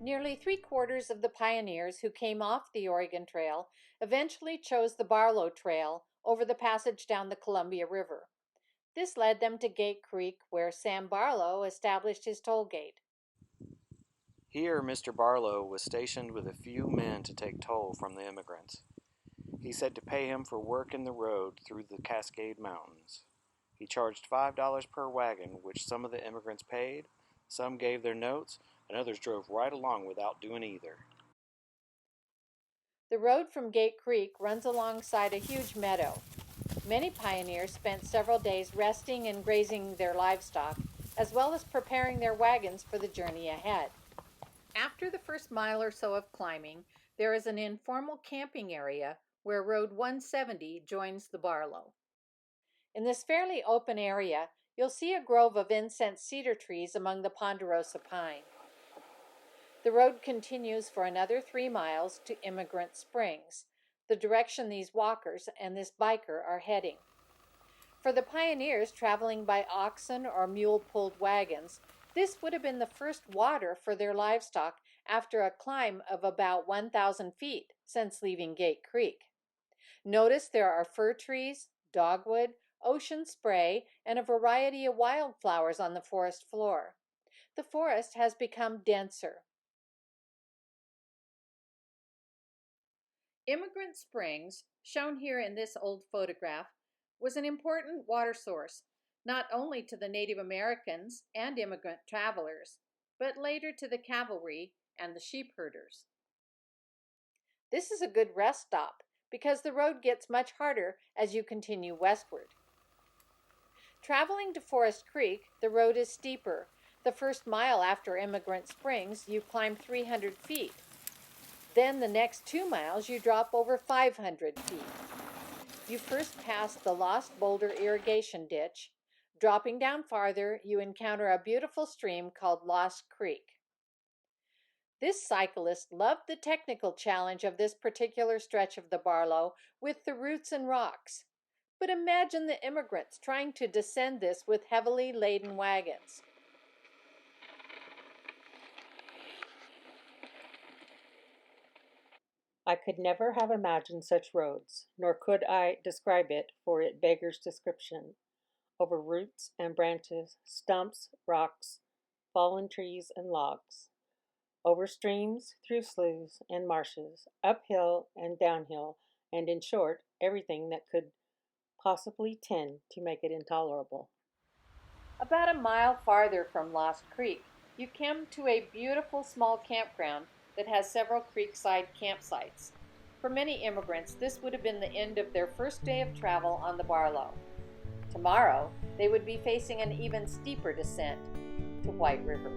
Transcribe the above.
Nearly 3/4 of the pioneers who came off the Oregon Trail eventually chose the Barlow Trail over the passage down the Columbia River. This led them to Gate Creek, where Sam Barlow established his toll gate. Here, Mr. Barlow was stationed with a few men to take toll from the immigrants. He said to pay him for work in the road through the Cascade Mountains. He charged $5 per wagon, which some of the immigrants paid, some gave their notes, and others drove right along without doing either. The road from Gate Creek runs alongside a huge meadow. Many pioneers spent several days resting and grazing their livestock, as well as preparing their wagons for the journey ahead. After the first mile or so of climbing, there is an informal camping area where Road 170 joins the Barlow. In this fairly open area, you'll see a grove of incense cedar trees among the ponderosa pine. The road continues for another 3 miles to Immigrant Springs, the direction these walkers and this biker are heading. For the pioneers traveling by oxen or mule-pulled wagons, this would have been the first water for their livestock after a climb of about 1,000 feet since leaving Gate Creek. Notice there are fir trees, dogwood, ocean spray, and a variety of wildflowers on the forest floor. The forest has become denser. Immigrant Springs, shown here in this old photograph, was an important water source, not only to the Native Americans and immigrant travelers, but later to the cavalry and the sheep herders. This is a good rest stop because the road gets much harder as you continue westward. Traveling to Forest Creek, the road is steeper. The first mile after Immigrant Springs, you climb 300 feet. Then the next 2 miles, you drop over 500 feet. You first pass the Lost Boulder irrigation ditch. Dropping down farther, you encounter a beautiful stream called Lost Creek. This cyclist loved the technical challenge of this particular stretch of the Barlow with the roots and rocks. But imagine the immigrants trying to descend this with heavily laden wagons. I could never have imagined such roads, nor could I describe it, for it beggars description. Over roots and branches, stumps, rocks, fallen trees and logs. Over streams, through sloughs and marshes, uphill and downhill, and in short, everything that could possibly tend to make it intolerable. About a mile farther from Lost Creek, you come to a beautiful small campground that has several creekside campsites. For many immigrants, this would have been the end of their first day of travel on the Barlow. Tomorrow, they would be facing an even steeper descent to White River.